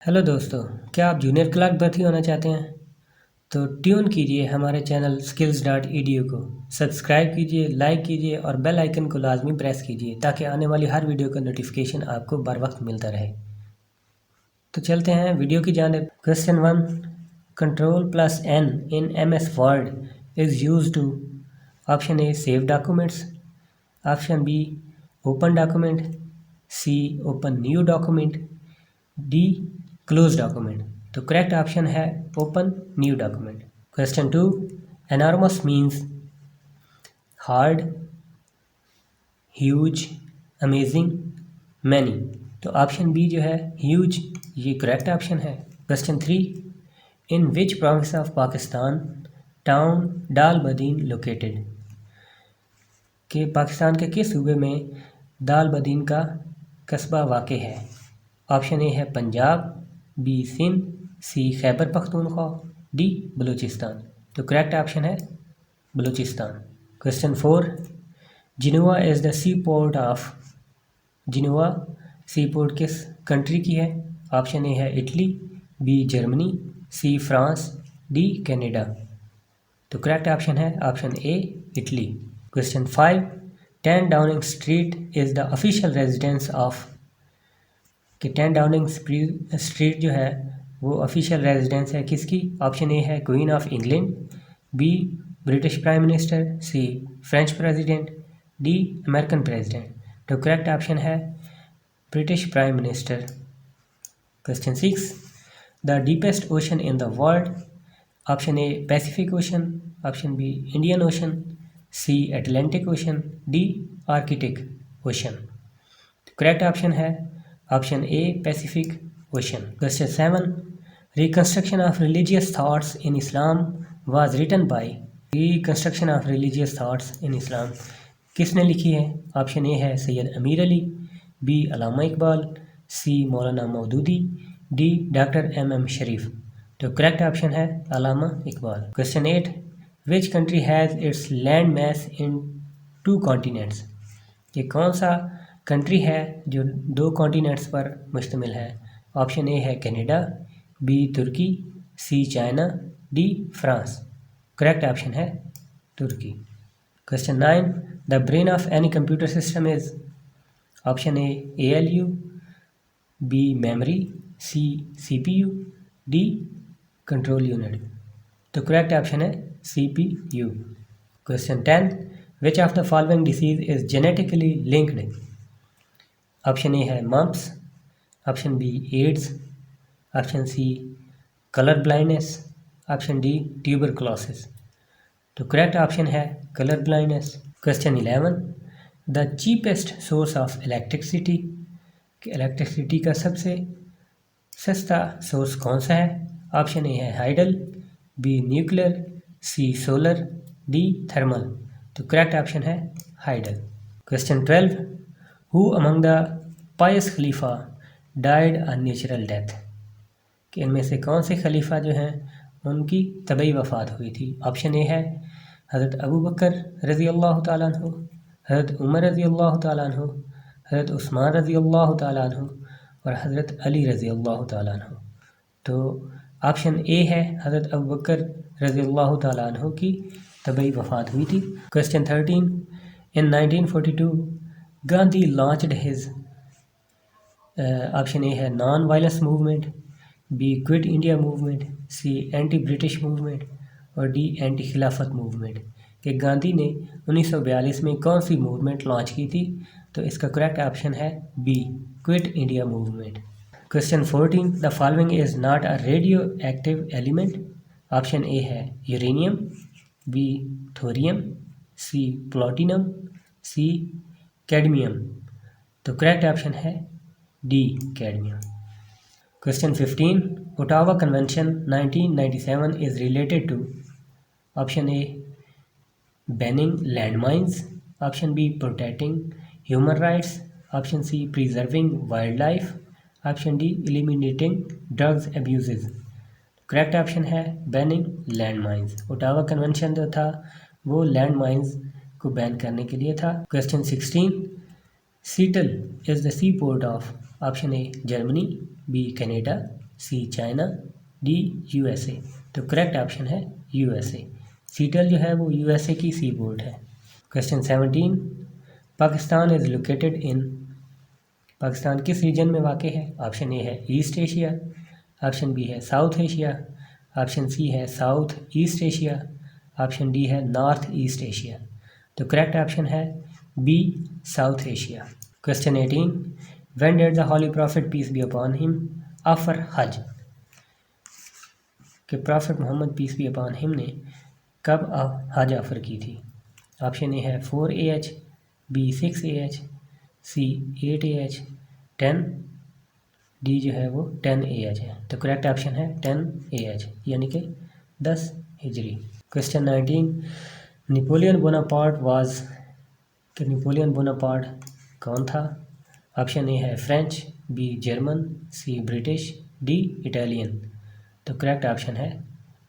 Hello दोस्तों, क्या आप जूनियर क्लर्क भर्ती होना चाहते हैं? तो ट्यून कीजिए हमारे चैनल skills.edu को, सब्सक्राइब कीजिए, लाइक कीजिए और बेल आइकन को लाजमी प्रेस कीजिए ताकि आने वाली हर वीडियो का नोटिफिकेशन आपको बर वक्त मिलता रहे। तो चलते हैं वीडियो की जानिब। Question 1, control plus N in MS word is use to option A save documents, option B open document, C open new document, D close document. तो करेक्ट ऑप्शन है open new document. Question 2, enormous means hard, huge, amazing, many. तो option B जो है huge, ये correct option है। Question 3, in which province of Pakistan town दाल Badin located. कि पाकिस्तान के किस सूबे में दाल बदीन का कस्बा वाक़ है। ऑप्शन ए है Punjab, B Sindh, C Khyber Pakhtunkhwa, D Balochistan. तो करेक्ट ऑप्शन है Balochistan. Question 4, Geneva is the sea port of. Geneva sea port किस कंट्री की है। ऑप्शन ए है Italy, B Germany, C France, D Canada. तो करेक्ट ऑप्शन है option A Italy. Question 5, 10 Downing Street is the official residence of. कि 10 Downing street जो है वो ऑफिशियल रेजिडेंस है किसकी। ऑप्शन ए है queen of England, B British prime minister, C French president, D American president. तो correct option है British prime minister. Question 6, the deepest ocean in the world. Option A Pacific ocean, option B Indian ocean, C Atlantic ocean, D Arctic ocean. Correct option है option A Pacific ocean. Question 7, reconstruction of religious thoughts in Islam was written by. Reconstruction of religious thoughts in इस्लाम किसने लिखी है। Option A है Syed Ameer Ali, B Allama Iqbal, C Maulana Maududi, D doctor MM Sharif. तो correct option है Allama Iqbal. Question 8, which country has its land mass in 2 continents. ये कौन सा country है जो 2 कॉन्टिनेंट्स पर मुश्तमिल है। ऑप्शन ए है कनाडा, बी तुर्की, C China, D France. Correct option है तुर्की। Question 9, the brain of any computer system is. Option A ALU, B memory, C CPU, D control unit. तो करेक्ट ऑप्शन है CPU। Question 10, which of the following disease is genetically linked. Option A है mumps, option B AIDS, option C colour blindness, option D tuberculosis. तो correct option है colour blindness. Question 11, the cheapest source of electricity. कि electricity का सबसे सस्ता source कौन सा है। ऑप्शन ए है hydel, B nuclear, C solar, D thermal. तो करेक्ट ऑप्शन है hydel. Question 12, who among the pious khalifa died a natural death. कि इनमें से कौन से खलीफा जो हैं उनकी तबई वफ़ात हुई थी। ऑप्शन ए है हज़रत अबू बकर रज़ी अल्लाह ताला अन्हु, हज़रत उमर रज़ी अल्लाह ताला अन्हु, हज़रत उस्मान रज़ी अल्लाह ताला अन्हु और हज़रत अली रज़ी अल्लाह ताला अन्हु। तो ऑप्शन ए है हज़रत अबू बकर रज़ी अल्लाह ताला अन्हु की तबई वफ़ात हुई थी। Question 13, in 1942 Gandhi launched his. Option A है non violence movement, B quit India movement, C anti British movement और डी एंटी खिलाफत मूवमेंट। कि गांधी ने 1942 में कौन सी मूवमेंट लॉन्च की थी। तो इसका करेक्ट ऑप्शन है B quit India movement. Question 14, the following is not a radioactive element. Option A है uranium, B thorium, C plutonium, C cadmium. तो करेक्ट ऑप्शन है D cadmium. Question 15, Ottawa convention 1997 is related to. Option A banning landmines, option B protecting human rights, option C preserving wild life, option D eliminating drugs abuses. Correct option है banning landmines. Ottawa convention जो था वो landmines को ban करने के लिए था। Question 16, Seattle is the sea port of. Option A Germany, B Canada, C China, D USA. तो करेक्ट ऑप्शन है यूएसए। सीटल जो है वो यूएसए की सी पोर्ट है। Question 17, Pakistan is located in, Pakistan किस रीजन में वाक़ है? ऑप्शन ए है ईस्ट एशिया, ऑप्शन बी है साउथ एशिया, ऑप्शन सी है South East Asia, option D है नॉर्थ ईस्ट एशिया। तो करेक्ट ऑप्शन है B South Asia. Question 18, when did the Holly profit peace be upon him offer Hajj, कि prophet Muhammad peace be upon him ने कब हज offer की थी? Option A है 4 AH, बी 6 AH, सी 8 AH, 10, D जो है वो 10 AH है। तो करेक्ट ऑप्शन है 10 AH यानी कि 10 हिजरी। क्वेश्चन 19, नेपोलियन बोनापार्ट वाज, कि नेपोलियन बोनापार्ट कौन था? ऑप्शन ए है French, B German, C British, D Italian. तो करेक्ट ऑप्शन है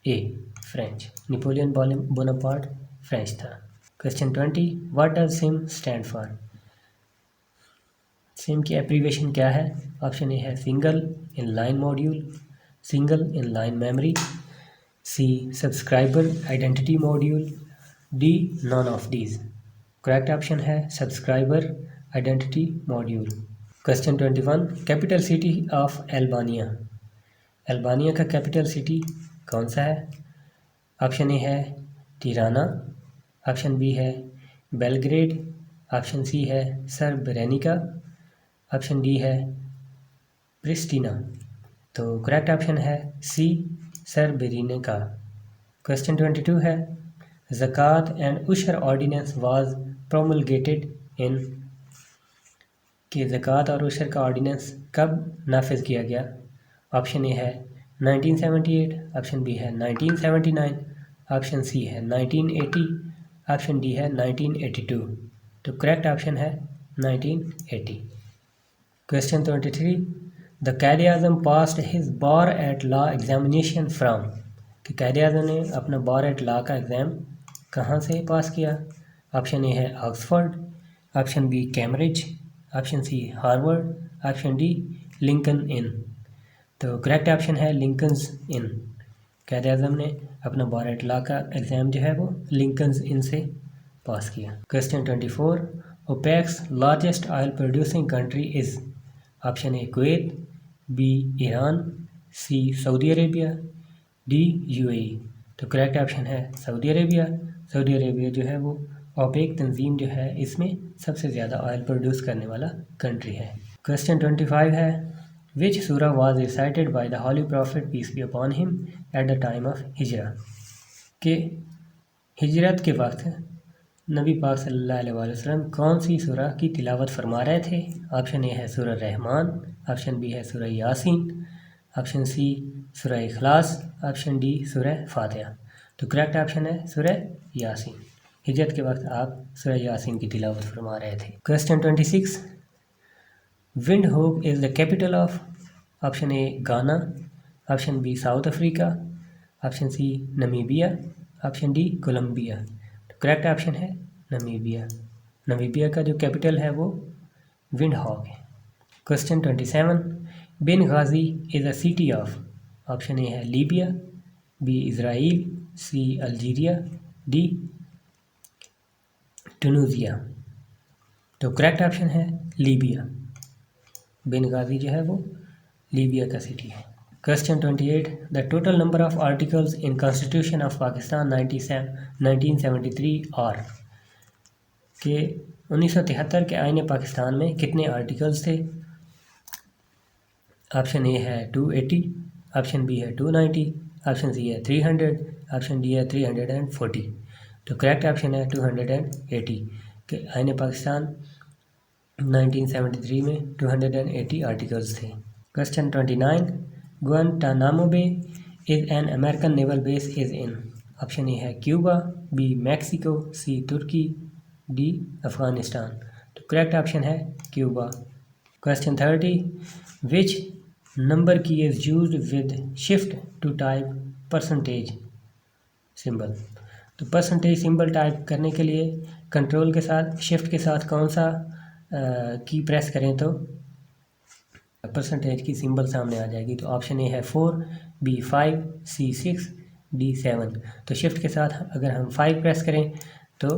A French. Napoleon Bonaparte French था। Question 20, what does SIM stand for, SIM की एब्रीविएशन क्या है? ऑप्शन ए है single in line module, single in line memory, C subscriber identity module, D none of these. Correct option है subscriber identity module. Question 21, capital city of Albania, Albania का capital city कौन सा है? Option A है Tirana, option B है Belgrade, option C है सर्बरेनिका, option D है Pristina. तो करेक्ट ऑप्शन है सी सर्बरेनिका। क्वेश्चन 22 है ज़कात एंड उशर ऑर्डिनेंस वाज प्रोमलगेटेड इन, कि ज़कात और उशर का ऑर्डिनेंस कब नाफिज किया गया? ऑप्शन ए है 1978, ऑप्शन बी है 1979, ऑप्शन सी है 1980, ऑप्शन डी है 1982। तो करेक्ट ऑप्शन है 1980। Question 23, the Quaid-e Azam passed his bar at law examination from, कि कायदे आज़म ने अपना बार एट लॉ का एग्ज़ाम कहाँ से पास किया? ऑप्शन ए है Oxford, option B Cambridge, option C Harvard, option D Lincoln Inn. तो करेक्ट ऑप्शन है लिंकन्स इन। कायदे आज़म ने अपना बार एट लॉ का एग्ज़ाम जो है वो लिंकन्स इन से पास किया। Question 24, OPEC's largest oil producing country is, option A Kuwait, B Iran, C Saudi Arabia, D UAE. तो करेक्ट ऑप्शन है सऊदी अरेबिया। सऊदी अरेबिया जो है वो ओपेक तंजीम जो है इसमें सबसे ज़्यादा ऑयल प्रोड्यूस करने वाला कंट्री है। क्वेश्चन 25 है विच सूरा was recited by the Holly profit peace be upon him at the time of हिजरा, के हिजरत के वक्त नबी पाक सल्लल्लाहु अलैहि वसल्लम कौन सी सूरा की तिलावत फरमा रहे थे? ऑप्शन ए है सूरा रहमान, ऑप्शन बी है सूरा यासीन, ऑप्शन सी सूरा इखलास, ऑप्शन डी सूरा फातिहा। तो करेक्ट ऑप्शन है सूरा यासीन। हिजरत के वक्त आप सूरा यासीन की तिलावत फरमा रहे थे। Question 26, Windhoek is the capital of, option A Ghana, option B South Africa, option C Namibia, option D Colombia. तो करेक्ट ऑप्शन है नमीबिया। नमीबिया का जो कैपिटल है वो विंडहोक है। Question 27, Benghazi is a city of, option A है Libya, B Israel, C Algeria, D Tunisia. तो correct option है लीबिया। बेनगाजी जो है वो लीबिया का सिटी है। Question 28, the total number of articles in constitution of Pakistan 1973 और, के 1973 के आईन पाकिस्तान में कितने आर्टिकल्स थे? ऑप्शन ए है 280, ऑप्शन बी है 290, ऑप्शन सी है 300, ऑप्शन डी है 340। तो करेक्ट ऑप्शन है 280 के आईन पाकिस्तान 1973 में 280 आर्टिकल्स थे। Question 29, Guantanamo bay is an American naval base is in, option A है Cuba, B Mexico, C Turkey, D Afghanistan. तो करेक्ट ऑप्शन है Cuba. Question 30, which number key is used with shift to type percentage symbol. तो percentage symbol type करने के लिए control के साथ shift के साथ कौन सा की प्रेस करें तो परसेंटेज की सिंबल सामने आ जाएगी। तो ऑप्शन ए है 4, बी 5, सी 6, डी 7। तो शिफ्ट के साथ अगर हम 5 प्रेस करें तो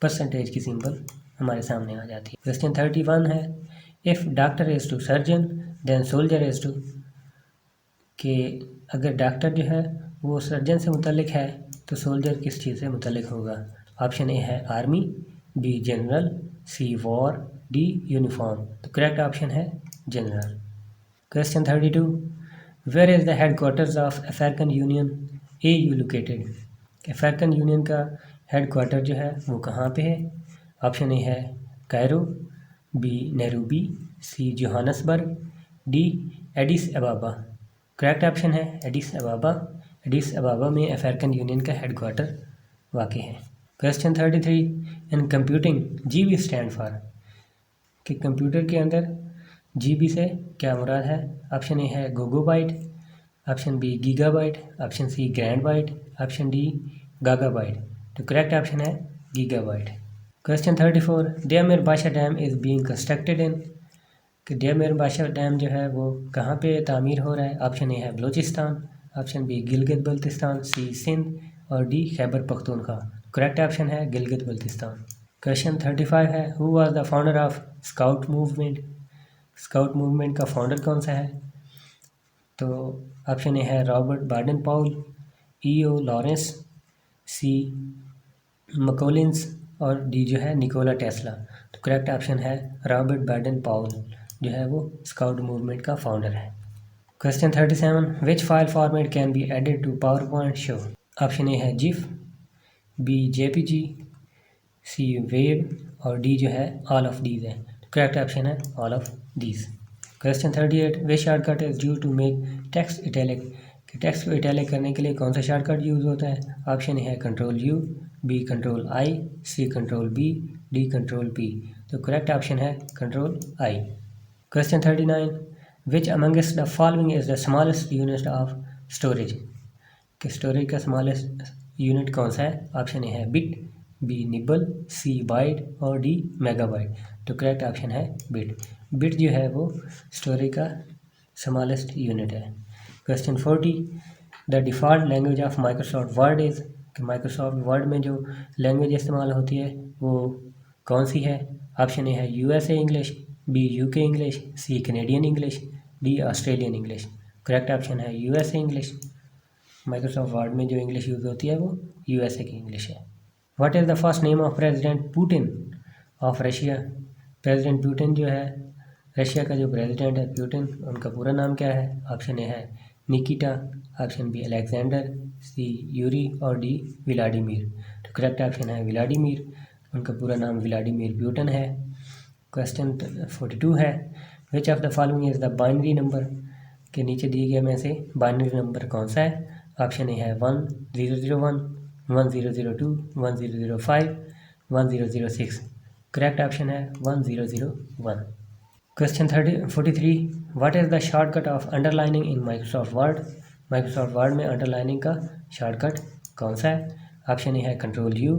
परसेंटेज की सिंबल हमारे सामने आ जाती है। क्वेश्चन 31 है, if doctor is to surgeon then soldier is to, कि अगर डॉक्टर जो है वो सर्जन से मुतल्लिक है तो सोल्जर किस चीज़ से मुतल्लिक होगा। ऑप्शन ए है army, B general, C war, D uniform. तो करेक्ट ऑप्शन है general. Question 32, where is the headquarters of African union AU located. African union का हेडक्वार्टर जो है वो कहाँ पे है। ऑप्शन ए है Cairo, B Nairobi, C Johannesburg, D Addis Ababa. Correct option है एडिस अबाबा। एडिस अबाबा में अफ्रीकन यूनियन का हेडक्वार्टर वाक़ है। Question 33, in computing GB stand for, कि कंप्यूटर के अंदर GB से क्या मुराद है। ऑप्शन ए है googobyte, option B gigabyte, option C grand byte, option D gagabyte. तो करेक्ट ऑप्शन है गीगाबाइट। क्वेश्चन 34, डियामिर बादशाह dam is being constructed in, कि डियामिर बादशाह डैम जो है वो कहाँ पे तामीर हो रहा है। ऑप्शन ए है बलूचिस्तान, ऑप्शन बी गिलगित बल्तिस्तान, सी सिंध और D Khyber Pakhtunkhwa. Correct option है गिलगित बल्तिस्तान। क्वेश्चन 35 है, who was the founder of scout movement. Scout movement का फाउंडर कौन सा है। तो ऑप्शन ए है रॉबर्ट बार्डन पाउल, EO लॉरेंस, सी मकोलिन्स और डी जो है निकोला टेस्ला। तो करेक्ट ऑप्शन है रॉबर्ट बार्डन पाउल जो है वो स्काउट मूवमेंट का फाउंडर है। Question 37, which file format can be added to PowerPoint show. Option A है जिफ, बी JPG, सी वेव और डी जो है ऑल ऑफ दीज है। करेक्ट ऑप्शन है all of these. Question 38, which shortcut is use to make text italic, कि text को इटैलिक करने के लिए कौन सा शॉर्टकट यूज़ होता है। ऑप्शन ए है Ctrl+U, बी Ctrl+I, सी Ctrl+B, डी Ctrl+P। तो करेक्ट ऑप्शन है Ctrl+I। Question 39, which amongst the following is the smallest unit of storage, कि स्टोरेज का स्मॉलेस्ट यूनिट कौन सा है। ऑप्शन ए है बिट, बी निबल, सी बाइट और डी मेगाबाइट। तो करेक्ट ऑप्शन है बिट। बिट जो है वो स्टोरेज का स्मॉलेस्ट यूनिट है। Question 40, the default language of Microsoft word is, कि माइक्रोसॉफ्ट वर्ड में जो लैंग्वेज इस्तेमाल होती है वो कौन सी है। ऑप्शन ए है USA English, B UK English, C Canadian English, D Australian English. Correct option है USA इंग्लिश। माइक्रोसॉफ्ट वर्ड में जो इंग्लिश यूज़ होती है वो USA की इंग्लिश है। What is the first name of president Putin of Russia. President Putin जो है रशिया का जो प्रेसिडेंट है पुतिन, उनका पूरा नाम क्या है। ऑप्शन ए है निकिटा, option B Alexander, C Yuri और डी व्लादिमीर। तो करेक्ट ऑप्शन है व्लादिमीर। उनका पूरा नाम व्लादिमीर पुतिन है। क्वेश्चन 42 है, विच of the following is the binary number, के नीचे दिए गए में से बाइनरी नंबर कौन सा है। ऑप्शन ए है 1001, 1002, 1005, 1006। करेक्ट ऑप्शन है 1001। Question 43, what is the shortcut of underlining in Microsoft word. Microsoft Word में अंडरलाइनिंग का शॉर्टकट कौन सा है। ऑप्शन ए है Ctrl+U,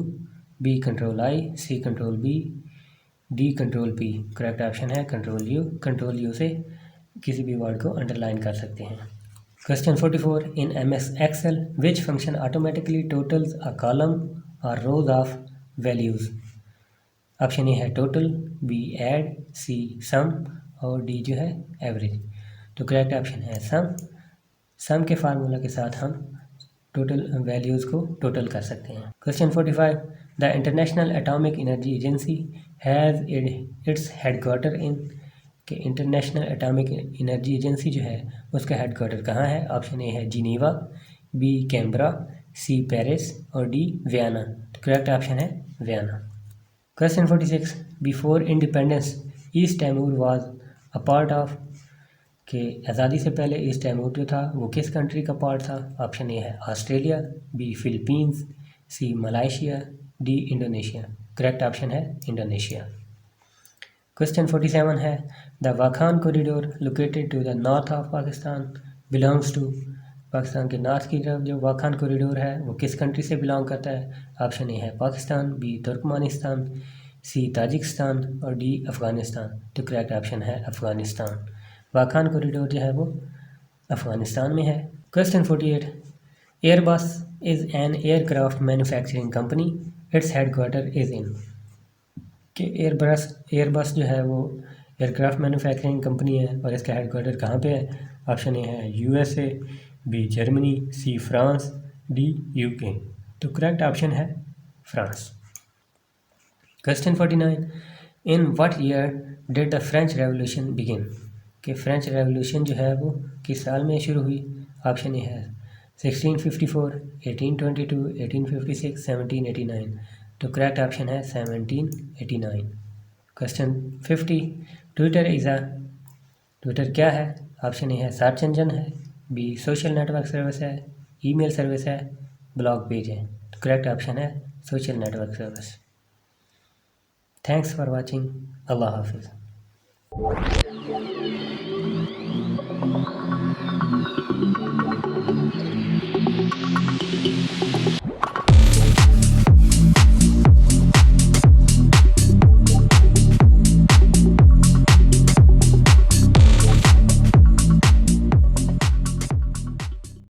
बी Ctrl+I, सी Ctrl+B, D Ctrl+P। Correct option है Ctrl+U। Ctrl+U से किसी भी वर्ड को अंडरलाइन कर सकते हैं। Question 44, in MS Excel which function automatically totals a column और rows of values. Option A है total, B add, C sum और डी जो है एवरेज। तो करेक्ट ऑप्शन है सम। सम के फार्मूला के साथ हम टोटल वैल्यूज़ को टोटल कर सकते हैं। Question 45, the international atomic energy agency has its headquarter in, के इंटरनेशनल एटॉमिक एनर्जी एजेंसी जो है उसका हेडक्वार्टर कहाँ है। ऑप्शन ए है Geneva, B Canberra, C Paris और डी वियना। तो करेक्ट ऑप्शन है Vienna. Question 46, before independence East Timor was a part of, के आज़ादी से पहले ईस्ट तैमूर जो था वो किस कंट्री का पार्ट था। ऑप्शन ए है Australia, B Philippines, C Malaysia, D Indonesia. Correct option है इंडोनेशिया। क्वेश्चन 47 है, the Wakhan corridor located to the north of Pakistan belongs to, Pakistan के नॉर्थ की तरफ जो वाखान कॉरिडोर है वो किस कंट्री से बिलोंग करता है। ऑप्शन ए है पाकिस्तान, बी तुर्कमानिस्तान, सी ताजिकिस्तान और डी अफ़गानिस्तान। तो करेक्ट ऑप्शन है अफ़गानिस्तान। वाखान कॉरिडोर जो है वो अफ़गानिस्तान में है। Question 48, Airbus is an aircraft manufacturing company, its headquarter is in. कि एयरबस जो है वो एयरक्राफ्ट मैन्युफैक्चरिंग कंपनी है और इसका हेडक्वार्टर कहाँ पे है? ऑप्शन ए है USA, B Germany, C France, D UK. तो करेक्ट ऑप्शन है France. Question 49, in what year did the French revolution begin? कि फ्रेंच रेवोल्यूशन जो है वो किस साल में शुरू हुई? ऑप्शन ए है 1654, 1822, 1856, 1789। तो करेक्ट ऑप्शन है 1789। क्वेश्चन 50, ट्विटर क्या है? ऑप्शन ए है सर्च इंजन है, बी सोशल नेटवर्क सर्विस है, ईमेल सर्विस है, ब्लॉग पेज है। तो करेक्ट ऑप्शन है social network service. Thanks for watching. अल्लाह हाफिज़।